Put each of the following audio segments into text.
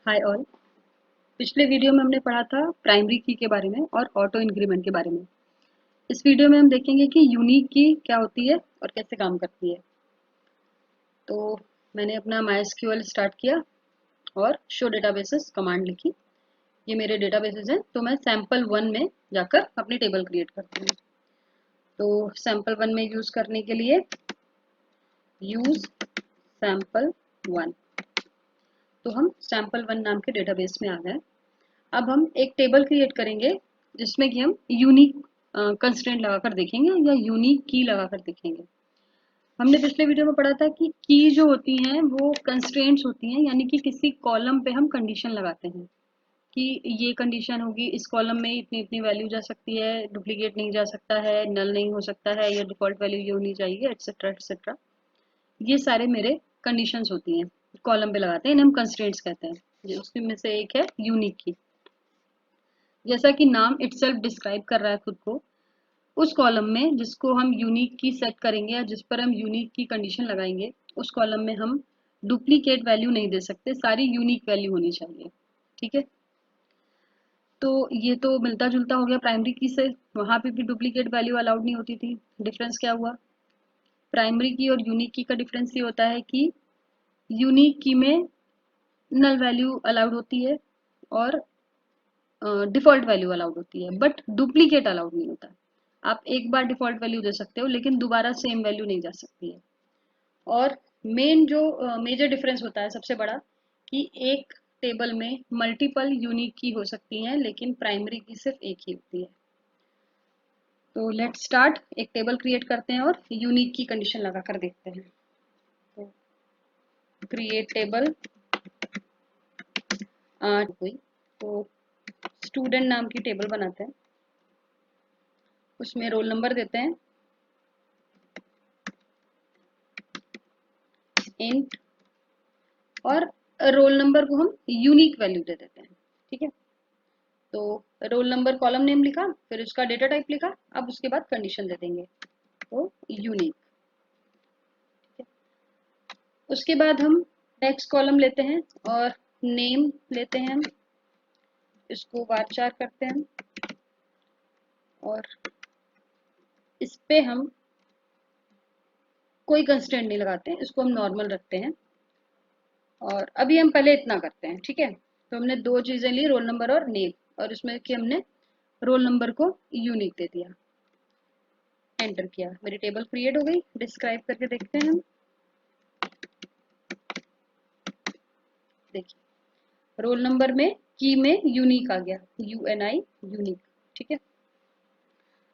Hi all. पिछले video में हमने पढ़ा था प्राइमरी की के बारे में और ऑटो इंक्रीमेंट के बारे में। इस वीडियो में हम देखेंगे कि यूनिक की क्या होती है और कैसे काम करती है। तो मैंने अपना MySQL स्टार्ट किया और शो डेटाबेसेस कमांड लिखी। ये मेरे डेटाबेसेस हैं, तो मैं सैम्पल 1 में जाकर अपनी टेबल क्रिएट करती हूँ। तो सैम्पल 1 में यूज़ करने के लिए यूज़ सैम्पल 1। तो हम सैम्पल 1 नाम के डेटाबेस में आ गए। अब हम एक टेबल क्रिएट करेंगे जिसमें कि हम यूनिक कंस्ट्रेंट लगाकर देखेंगे या यूनिक की लगाकर देखेंगे। हमने पिछले वीडियो में पढ़ा था कि की जो होती हैं वो कंस्ट्रेंट्स होती हैं, यानी कि किसी कॉलम पे हम कंडीशन लगाते हैं कि ये कंडीशन होगी, इस कॉलम में इतनी इतनी वैल्यू जा सकती है, डुप्लीकेट नहीं जा सकता है, नल नहीं हो सकता है, या डिफॉल्ट वैल्यू ये होनी चाहिए, एटसेट्रा एटसेट्रा। ये सारे मेरे कंडीशंस होती हैं, कॉलम पे लगाते हैं, इन्हें हम कंस्ट्रेंट्स कहते हैं। उसमें से एक है यूनिक की। जैसा कि नाम इटसेल्फ डिस्क्राइब कर रहा है खुद को, उस कॉलम में जिसको हम यूनिक की सेट करेंगे या जिस पर हम यूनिक की कंडीशन लगाएंगे, उस कॉलम में हम डुप्लीकेट वैल्यू नहीं दे सकते, सारी यूनिक वैल्यू होनी चाहिए। ठीक है, तो ये तो मिलता जुलता हो गया प्राइमरी की से। वहां पे भी डुप्लीकेट वैल्यू अलाउड नहीं होती थी। डिफरेंस क्या हुआ? प्राइमरी की और यूनिक की का डिफरेंस ये होता है कि यूनिक की में नल वैल्यू अलाउड होती है और डिफॉल्ट वैल्यू अलाउड होती है, बट डुप्लीकेट अलाउड नहीं होता। आप एक बार डिफॉल्ट वैल्यू दे सकते हो लेकिन दोबारा सेम वैल्यू नहीं जा सकती है। और मेन जो मेजर डिफरेंस होता है सबसे बड़ा, कि एक टेबल में मल्टीपल यूनिक की हो सकती हैं लेकिन प्राइमरी की सिर्फ एक ही होती है। तो लेट्स स्टार्ट। एक टेबल क्रिएट करते हैं और यूनिक की कंडीशन लगा कर देखते हैं। तो क्रिएट टेबल कोई, तो स्टूडेंट नाम की टेबल बनाते हैं, उसमें रोल नंबर देते हैं इंट, और रोल नंबर को हम यूनिक वैल्यू दे देते हैं। ठीक है, तो रोल नंबर कॉलम नेम लिखा, फिर उसका डेटा टाइप लिखा, अब उसके बाद कंडीशन दे देंगे, तो यूनिक। उसके बाद हम नेक्स्ट कॉलम लेते हैं और नेम लेते हैं, हम इसको varchar करते हैं और इस पे हम कोई कंस्टेंट नहीं लगाते हैं, इसको हम नॉर्मल रखते हैं। और अभी हम पहले इतना करते हैं। ठीक है, तो हमने दो चीजें ली, रोल नंबर और नेम, और इसमें कि हमने रोल नंबर को यूनिक दे दिया, एंटर किया, मेरी टेबल क्रिएट हो गई। डिस्क्राइब करके देखते हैं हम। देखिए रोल नंबर में की में यूनिक आ गया, UNI यूनिक। ठीक है,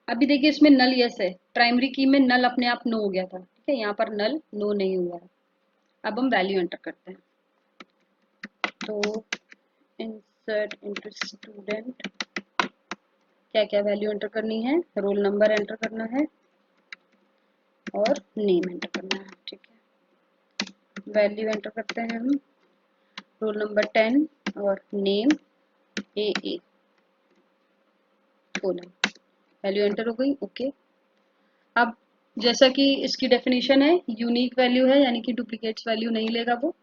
अभी देखिए इसमें नल यस है, प्राइमरी की में नल अपने आप नो हो गया था। ठीक है, यहाँ पर नल नो नहीं हुआ है। अब हम वैल्यू एंटर करते हैं, तो इंसर्ट इनटू स्टूडेंट, क्या क्या वैल्यू एंटर करनी है? रोल नंबर एंटर करना है और नेम एंटर करना है। ठीक है, वैल्यू एंटर करते हैं हम, रोल नंबर 10 और name AA colon. Value enter हो गई, ओके। अब जैसा कि इसकी डेफिनेशन है, यूनिक वैल्यू है यानी कि डुप्लीकेट्स वैल्यू नहीं लेगा वो,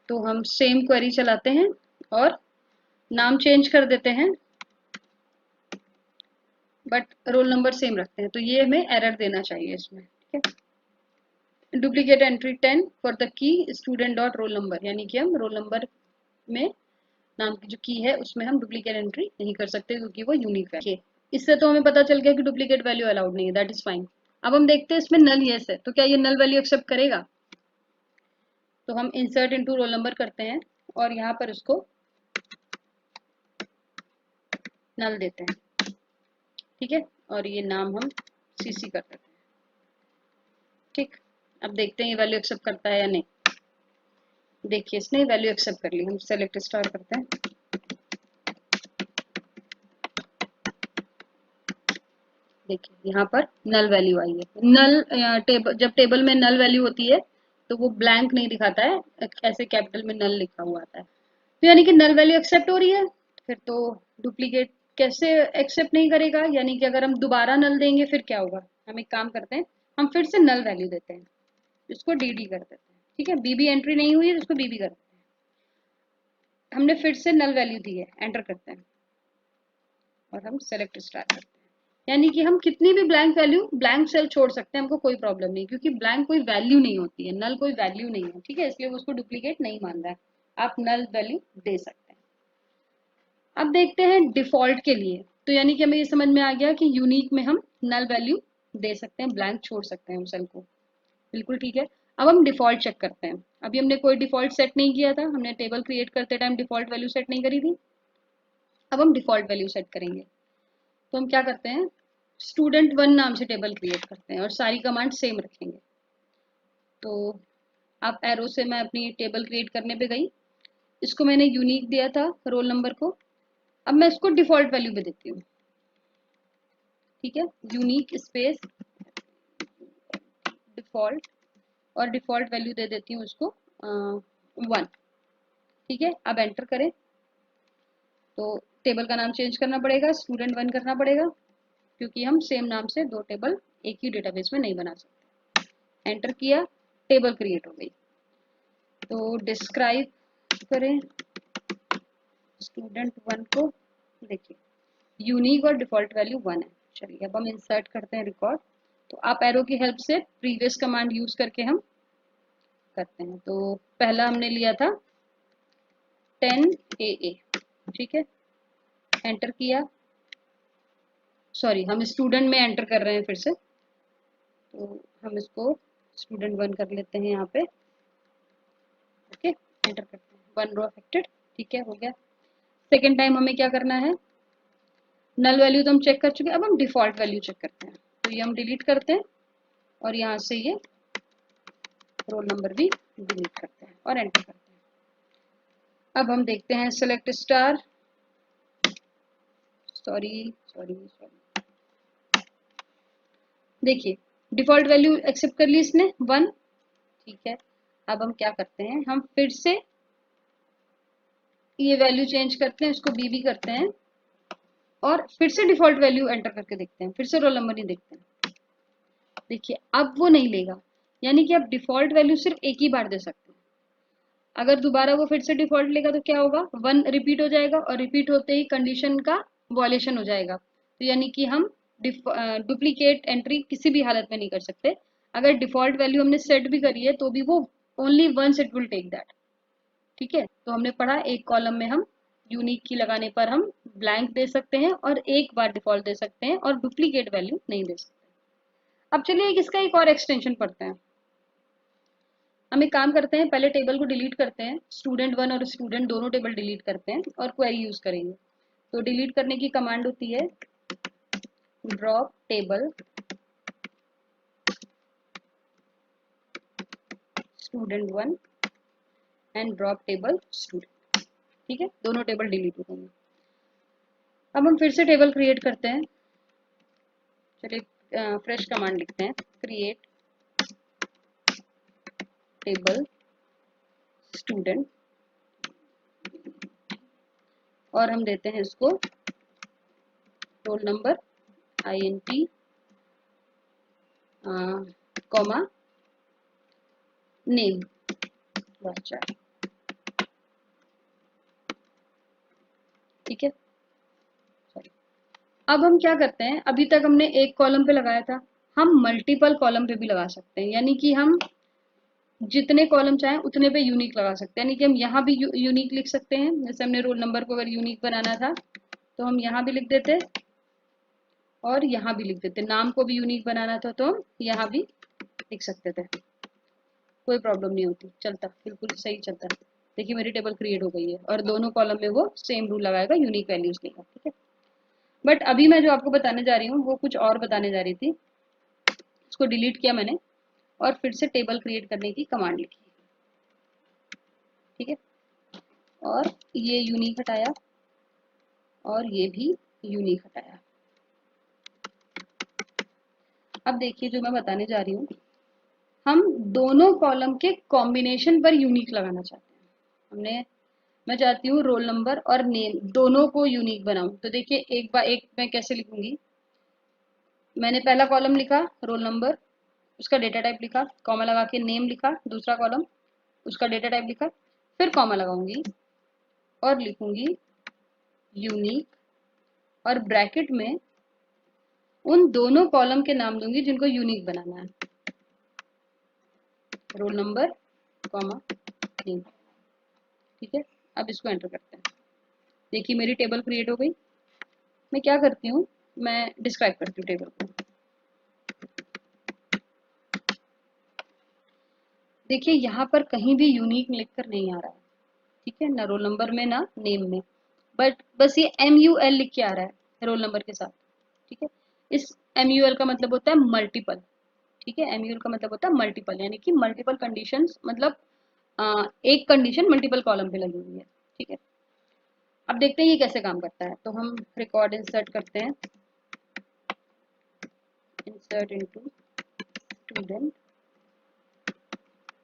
तो हम सेम क्वेरी चलाते हैं और नाम चेंज कर देते हैं, बट रोल नंबर सेम रखते हैं। तो ये हमें एरर देना चाहिए इसमें। ठीक है, duplicate entry 10 for the key student dot roll number, यानी कि हम रोल नंबर में नाम की जो की है उसमें हम डुप्लीकेट एंट्री नहीं कर सकते क्योंकि वो यूनिक है। इससे तो हमें पता चल गया कि डुप्लीकेट वैल्यू अलाउड नहीं है, दैट इज फाइन। अब हम देखते हैं इसमें नल यस है, तो क्या ये नल वैल्यू एक्सेप्ट करेगा? तो हम इंसर्ट इनटू रोल नंबर करते हैं और यहाँ पर उसको नल देते हैं। ठीक है, और ये नाम हम CC कर देते हैं। ठीक, अब देखते हैं ये वैल्यू एक्सेप्ट करता है या नहीं। देखिए इसने वैल्यू एक्सेप्ट कर ली। हम सेलेक्ट स्टार करते हैं, देखिए यहाँ पर नल वैल्यू आई है। नल जब टेबल में नल वैल्यू होती है तो वो ब्लैंक नहीं दिखाता है, ऐसे कैपिटल में नल लिखा हुआ आता है। तो यानी कि नल वैल्यू एक्सेप्ट हो रही है। फिर तो डुप्लीकेट कैसे एक्सेप्ट नहीं करेगा? यानी कि अगर हम दोबारा नल देंगे फिर क्या होगा? हम एक काम करते हैं, हम फिर से नल वैल्यू देते हैं, इसको DD कर देते हैं। ठीक है, BB एंट्री नहीं हुई है, इसको BB करते हैं। हमने फिर से नल वैल्यू दी है, एंटर करते हैं और हम सेलेक्ट स्टार करते हैं। यानी कि हम कितनी भी ब्लैंक वैल्यू, ब्लैंक सेल छोड़ सकते हैं, हमको कोई प्रॉब्लम नहीं, क्योंकि ब्लैंक कोई वैल्यू नहीं होती है, नल कोई वैल्यू नहीं है, ठीक है, इसलिए वो उसको डुप्लीकेट नहीं मान रहा है, आप नल वैल्यू दे सकते हैं। अब देखते हैं डिफॉल्ट के लिए, तो यानी कि हमें ये समझ में आ गया कि यूनिक में हम नल वैल्यू दे सकते हैं, ब्लैंक छोड़ सकते हैं उस सेल को, बिल्कुल ठीक है। अब हम डिफॉल्ट चेक करते हैं। अभी हमने कोई डिफॉल्ट सेट नहीं किया था, हमने टेबल क्रिएट करते टाइम डिफॉल्ट वैल्यू सेट नहीं करी थी, अब हम डिफॉल्ट वैल्यू सेट करेंगे। तो हम क्या करते हैं, स्टूडेंट वन नाम से टेबल क्रिएट करते हैं और सारी कमांड सेम रखेंगे। तो आप एरो से मैं अपनी टेबल क्रिएट करने पे गई, इसको मैंने यूनिक दिया था रोल नंबर को, अब मैं इसको डिफॉल्ट वैल्यू पे देती हूँ, ठीक है, यूनिक स्पेस डिफॉल्ट, और डिफॉल्ट वैल्यू दे देती हूँ उसको 1, ठीक है। अब एंटर करें तो टेबल का नाम चेंज करना पड़ेगा, स्टूडेंट वन करना पड़ेगा, क्योंकि हम सेम नाम से दो टेबल एक ही डेटाबेस में नहीं बना सकते। एंटर किया, टेबल क्रिएट हो गई। तो डिस्क्राइब करें स्टूडेंट वन को, देखिए यूनिक और डिफॉल्ट वैल्यू 1 है। चलिए अब हम इंसर्ट करते हैं रिकॉर्ड। तो आप एरो की हेल्प से प्रीवियस कमांड यूज करके हम करते हैं। तो पहला हमने लिया था 10AA, ठीक है, एंटर किया, सॉरी हम स्टूडेंट में एंटर कर रहे हैं फिर से, तो हम इसको स्टूडेंट वन कर लेते हैं यहाँ पे, ओके, एंटर करते हैं, 1 रो अफेक्टेड, ठीक है, हो गया। सेकेंड टाइम हमें क्या करना है, नल वैल्यू तो हम चेक कर चुके हैं, अब हम डिफॉल्ट वैल्यू चेक करते हैं। तो ये हम डिलीट करते हैं और यहाँ से ये रोल नंबर भी डिलीट करते हैं और एंटर करते हैं। अब हम देखते हैं select star, sorry sorry sorry, देखिए डिफॉल्ट वैल्यू एक्सेप्ट कर ली इसने 1, ठीक है। अब हम क्या करते हैं, हम फिर से ये वैल्यू चेंज करते हैं, इसको बी करते हैं और फिर से डिफॉल्ट वैल्यू एंटर करके देखते हैं, फिर से रोल नंबर नहीं देखते हैं। देखिए अब वो नहीं लेगा, यानी कि आप डिफॉल्ट वैल्यू सिर्फ एक ही बार दे सकते हैं। अगर दोबारा वो फिर से डिफॉल्ट लेगा तो क्या होगा, 1 रिपीट हो जाएगा और रिपीट होते ही कंडीशन का वॉयलेशन हो जाएगा। तो यानी कि हम डुप्लीकेट एंट्री किसी भी हालत में नहीं कर सकते। अगर डिफॉल्ट वैल्यू हमने सेट भी करी है तो भी वो only once it will take that, ठीक है। तो हमने पढ़ा एक कॉलम में हम यूनिक की लगाने पर हम ब्लैंक दे सकते हैं और एक बार डिफॉल्ट दे सकते हैं और डुप्लीकेट वैल्यू नहीं दे सकते। अब चलिए इसका एक और एक्सटेंशन पढ़ते हैं। हम एक काम करते हैं, पहले टेबल को डिलीट करते हैं, स्टूडेंट वन और स्टूडेंट दोनों टेबल डिलीट करते हैं और क्वेरी यूज करेंगे। तो डिलीट करने की कमांड होती है drop table student one and drop table student, ठीक है, दोनों टेबल डिलीट हो गए। अब हम फिर से टेबल क्रिएट करते हैं, चलिए फ्रेश कमांड लिखते हैं, क्रिएट टेबल स्टूडेंट, और हम देते हैं इसको roll number INT comma name बच्चा, ठीक है। अब हम क्या करते हैं, अभी तक हमने एक कॉलम पे लगाया था, हम मल्टीपल कॉलम पे भी लगा सकते हैं, यानी कि हम जितने कॉलम चाहें उतने पे यूनिक लगा सकते हैं। यानी कि हम यहाँ भी यूनिक लिख सकते हैं, जैसे हमने रोल नंबर को अगर यूनिक बनाना था तो हम यहाँ भी लिख देते और यहाँ भी लिख देते, नाम को भी यूनिक बनाना था तो हम यहाँ भी लिख सकते थे, कोई प्रॉब्लम नहीं होती, चलता बिल्कुल सही चलता। देखिए मेरी टेबल क्रिएट हो गई है और दोनों कॉलम में वो सेम रूल लगाएगा, यूनिक वैल्यूज लेगा, ठीक है। बट अभी मैं जो आपको बताने जा रही हूँ वो कुछ और बताने जा रही थी, इसको डिलीट किया मैंने और फिर से टेबल क्रिएट करने की कमांड लिखी, ठीक है, और ये यूनिक हटाया और ये भी यूनिक हटाया। अब देखिए जो मैं बताने जा रही हूँ, हम दोनों कॉलम के कॉम्बिनेशन पर यूनिक लगाना चाहते हैं। मैं चाहती हूँ रोल नंबर और नेम दोनों को यूनिक बनाऊं। तो देखिए एक बार एक मैं कैसे लिखूंगी, मैंने पहला कॉलम लिखा रोल नंबर, उसका डेटा टाइप लिखा, कॉमा लगा के नेम लिखा, दूसरा कॉलम उसका डेटा टाइप लिखा, फिर कॉमा लगाऊंगी, और लिखूंगी यूनिक, और ब्रैकेट में उन दोनों कॉलम के नाम दूंगी जिनको यूनिक बनाना है, रोल नंबर कॉमा नेम। ठीक है, अब इसको एंटर करते हैं। देखिए मेरी टेबल क्रिएट हो गई। मैं क्या करती हूँ, मैं डिस्क्राइब करती हूँ टेबल को। देखिए यहाँ पर कहीं भी यूनिक लिखकर नहीं आ रहा है, ठीक है, ना रोल नंबर में ना नेम में, बट बस ये MUL लिख के आ रहा है रोल नंबर के साथ। ठीक है, इस MUL का मतलब होता है मल्टीपल। ठीक है, MUL का मतलब होता है मल्टीपल, यानी कि मल्टीपल कंडीशंस, मतलब एक कंडीशन मल्टीपल कॉलम पे लगी हुई है। ठीक है, अब देखते हैं ये कैसे काम करता है। तो हम रिकॉर्ड इंसर्ट करते हैं, insert into student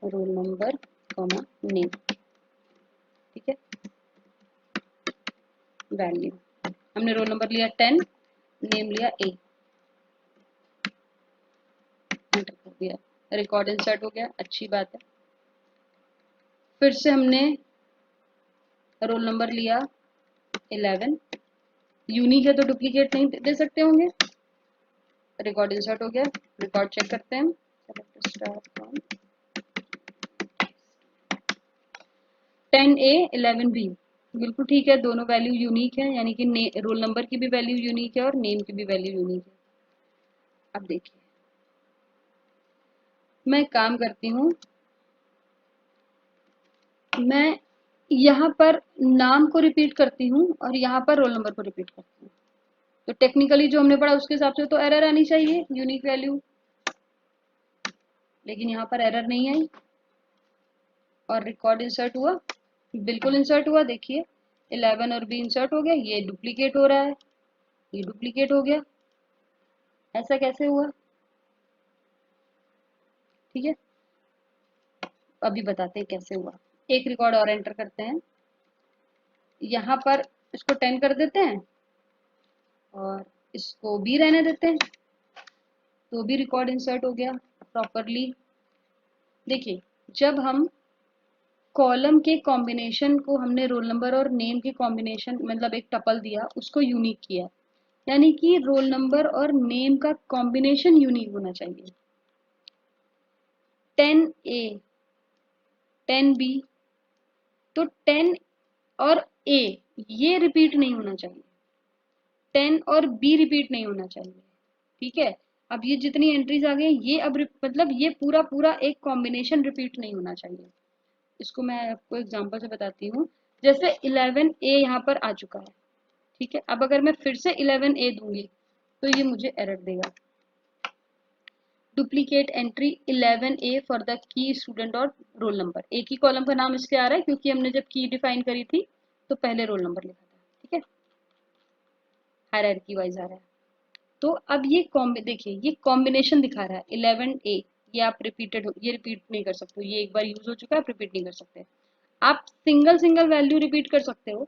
roll number comma name. ठीक है, वैल्यू हमने रोल नंबर लिया 10, नेम लिया 8, एंटर कर दिया, रिकॉर्ड इंसर्ट हो गया, अच्छी बात है। फिर से हमने रोल नंबर लिया 11, यूनिक है तो डुप्लीकेट नहीं दे सकते होंगे, रिकॉर्ड इंसर्ट हो गया, रिकॉर्ड चेक करते हैं, select star from 10A 11B, बिल्कुल ठीक है, दोनों वैल्यू यूनिक है, यानी कि रोल नंबर की भी वैल्यू यूनिक है और नेम की भी वैल्यू यूनिक है। अब देखिए मैं काम करती हूँ, मैं यहाँ पर नाम को रिपीट करती हूँ और यहाँ पर रोल नंबर को रिपीट करती हूँ। तो टेक्निकली जो हमने पढ़ा उसके हिसाब से तो एरर आनी चाहिए, यूनिक वैल्यू, लेकिन यहाँ पर एरर नहीं आई। और रिकॉर्ड इंसर्ट हुआ, बिल्कुल इंसर्ट हुआ, देखिए 11 और B इंसर्ट हो गया, ये डुप्लीकेट हो रहा है, ये डुप्लीकेट हो गया, ऐसा कैसे हुआ? ठीक है, अभी बताते हैं कैसे हुआ। एक रिकॉर्ड और एंटर करते हैं, यहाँ पर इसको 10 कर देते हैं और इसको B रहने देते हैं, तो भी रिकॉर्ड इंसर्ट हो गया प्रॉपरली। देखिए जब हम कॉलम के कॉम्बिनेशन को, हमने रोल नंबर और नेम के कॉम्बिनेशन, मतलब एक टपल दिया, उसको यूनिक किया, यानी कि रोल नंबर और नेम का कॉम्बिनेशन यूनिक होना चाहिए। 10A 10B, तो 10 और A ये रिपीट नहीं होना चाहिए, 10 और B रिपीट नहीं होना चाहिए। ठीक है, अब ये जितनी एंट्रीज आ गई ये अब मतलब ये पूरा पूरा एक कॉम्बिनेशन रिपीट नहीं होना चाहिए। इसको मैं आपको एग्जांपल से बताती हूँ। जैसे 11A यहाँ पर आ चुका है, ठीक है, अब अगर मैं फिर से 11A दूंगी तो ये मुझे एरर देगा, duplicate entry 11A for the key student और रोल नंबर। एक ही कॉलम का नाम इसलिए आ रहा है क्योंकि हमने जब की डिफाइन करी थी तो पहले रोल नंबर लिखा था। ठीक है, हायरार्की वाइज आ रहा है। तो अब ये देखिए ये कॉम्बिनेशन दिखा रहा है 11A, ये आप रिपीटेड, ये रिपीट नहीं कर सकते, ये एक बार यूज हो चुका है, आप रिपीट नहीं कर सकते। आप सिंगल सिंगल वैल्यू रिपीट कर सकते हो,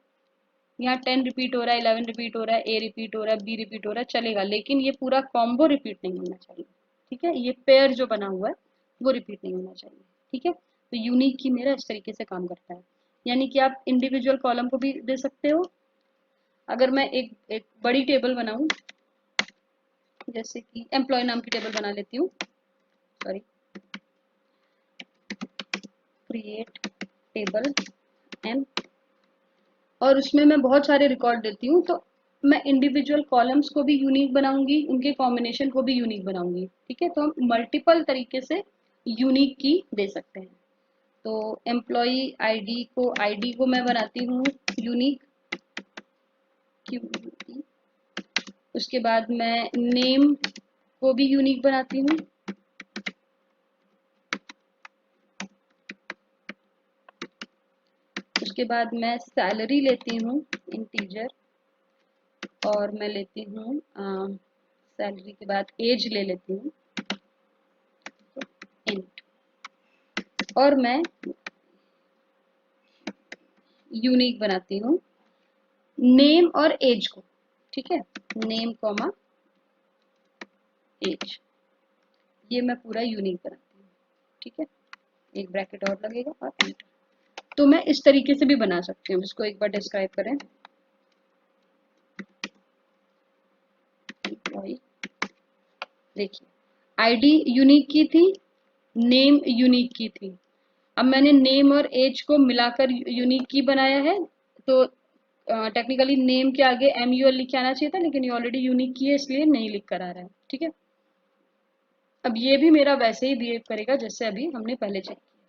यहाँ 10 रिपीट हो रहा है, 11 रिपीट हो रहा है, A रिपीट हो रहा है, B रिपीट हो रहा है, चलेगा, लेकिन ये पूरा कॉम्बो रिपीट नहीं होना चाहिए। ठीक है, ये पेयर जो बना हुआ है वो रिपीट नहीं होना चाहिए। ठीक है, तो यूनिक की मेरा इस तरीके से काम करता है, यानी कि आप इंडिविजुअल कॉलम को भी दे सकते हो। अगर मैं एक बड़ी टेबल बनाऊं, जैसे कि एम्प्लॉय नाम की टेबल बना लेती हूँ, सॉरी, क्रिएट टेबल एम, और उसमें मैं बहुत सारे रिकॉर्ड देती हूँ, तो मैं इंडिविजुअल कॉलम्स को भी यूनिक बनाऊंगी, उनके कॉम्बिनेशन को भी यूनिक बनाऊंगी। ठीक है, तो हम मल्टीपल तरीके से यूनिक की दे सकते हैं। तो एम्प्लॉय आईडी को मैं बनाती हूँ यूनिक, उसके बाद मैं नेम को भी यूनिक बनाती हूँ, उसके बाद मैं सैलरी लेती हूँ इंटीजर, और मैं लेती हूँ सैलरी के बाद एज ले लेती हूँ इंट, और मैं यूनिक बनाती हूँ नेम और एज को। ठीक है, नेम कॉमा एज, ये मैं पूरा यूनिक बनाती हूँ। ठीक है, एक ब्रैकेट और लगेगा और एंटर। तो मैं इस तरीके से भी बना सकती हूँ। इसको एक बार डिस्क्राइब करें। देखिए, आईडी यूनिक की थी, नेम यूनिक की थी। अब मैंने नेम और एज को मिलाकर यूनिक की बनाया है, तो टेक्निकली नेम के आगे MUL लिख के आना चाहिए था, लेकिन ये ऑलरेडी यूनिक की है इसलिए नहीं लिख कर आ रहा है। ठीक है, अब ये भी मेरा वैसे ही बिहेव करेगा जैसे अभी हमने पहले चेक किया।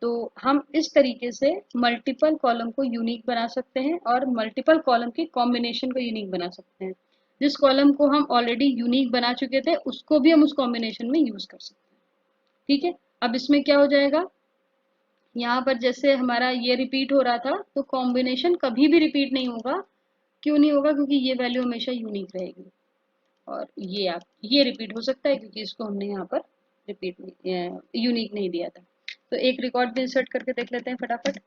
तो हम इस तरीके से मल्टीपल कॉलम को यूनिक बना सकते हैं और मल्टीपल कॉलम की कॉम्बिनेशन को यूनिक बना सकते हैं। जिस कॉलम को हम ऑलरेडी यूनिक बना चुके थे उसको भी हम उस कॉम्बिनेशन में यूज कर सकते हैं। ठीक है, अब इसमें क्या हो जाएगा, यहाँ पर जैसे हमारा ये रिपीट हो रहा था, तो कॉम्बिनेशन कभी भी रिपीट नहीं होगा। क्यों नहीं होगा? क्योंकि ये वैल्यू हमेशा यूनिक रहेगी। और ये रिपीट हो सकता है क्योंकि इसको हमने यहाँ पर रिपीट यूनिक नहीं दिया था। तो एक रिकॉर्ड भी इंसर्ट करके देख लेते हैं फटाफट।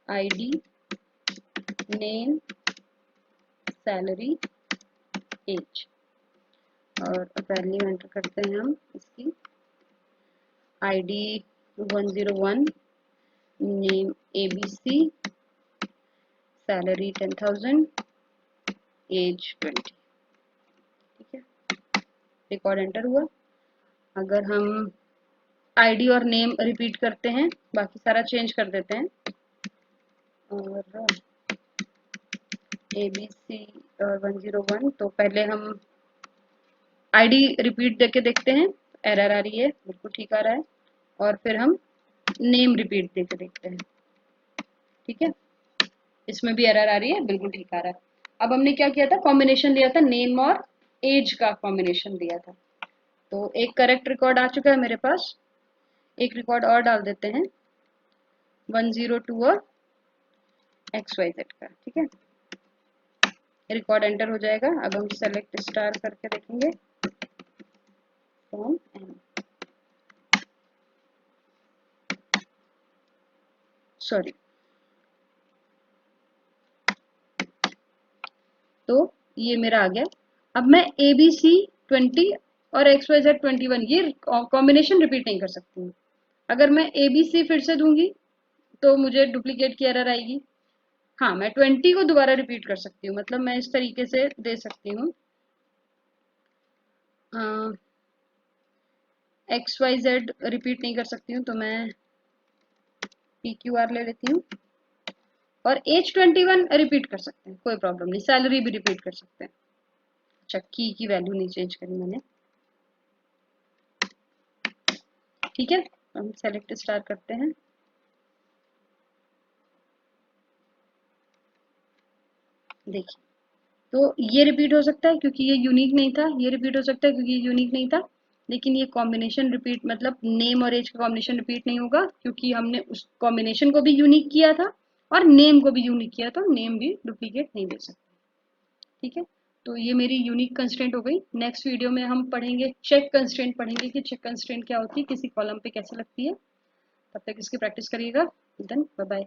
आईडी, नेम, सैलरी, एज, और वैल्यू एंटर करते हैं हम इसकी। ID 101, name ABC, salary 10,000, age 20। ठीक है, रिकॉर्ड एंटर हुआ। अगर हम आईडी और नेम रिपीट करते हैं, बाकी सारा चेंज कर देते हैं, और ABC 101, तो पहले हम आईडी रिपीट देके देखते हैं, एरर आ रही है, बिल्कुल ठीक आ रहा है। और फिर हम नेम रिपीट देके देखते हैं। ठीक है, इसमें भी एरर आ रही है, बिल्कुल ठीक आ रहा है। अब हमने क्या किया था, कॉम्बिनेशन दिया था, नेम और एज का कॉम्बिनेशन दिया था। तो एक करेक्ट रिकॉर्ड आ चुका है मेरे पास। एक रिकॉर्ड और डाल देते हैं, 102 और XYZ का। ठीक है, रिकॉर्ड एंटर हो जाएगा। अब हम सेलेक्ट स्टार करके देखेंगे, फ्रॉम एम, सॉरी, तो ये मेरा आ गया। अब मैं ABC 20 और XYZ 21 ये कॉम्बिनेशन रिपीट नहीं कर सकती हूँ। अगर मैं ABC फिर से दूंगी तो मुझे डुप्लीकेट की एरर आएगी। हाँ, मैं 20 को दोबारा रिपीट कर सकती हूँ, मतलब मैं इस तरीके से दे सकती हूँ, XYZ रिपीट नहीं कर सकती हूँ, तो मैं PQR ले लेती हूँ। और एज 21 रिपीट कर सकते हैं, कोई प्रॉब्लम नहीं। सैलरी भी रिपीट कर सकते हैं। अच्छा, की वैल्यू नहीं चेंज करी मैंने। ठीक है, हम सेलेक्ट स्टार करते हैं। देखिए, तो ये रिपीट हो सकता है क्योंकि ये यूनिक नहीं था, ये रिपीट हो सकता है क्योंकि ये यूनिक नहीं था, लेकिन ये कॉम्बिनेशन रिपीट, मतलब नेम और एज का कॉम्बिनेशन रिपीट नहीं होगा क्योंकि हमने उस कॉम्बिनेशन को भी यूनिक किया था और नेम को भी यूनिक किया, तो नेम भी डुप्लीकेट नहीं दे सकते। ठीक है, तो ये मेरी यूनिक कंस्ट्रेंट हो गई। नेक्स्ट वीडियो में हम पढ़ेंगे चेक कंस्ट्रेंट, पढ़ेंगे कि चेक कंस्ट्रेंट क्या होती है, किसी कॉलम पे कैसे लगती है। तब तक इसकी प्रैक्टिस करिएगा। Then bye bye.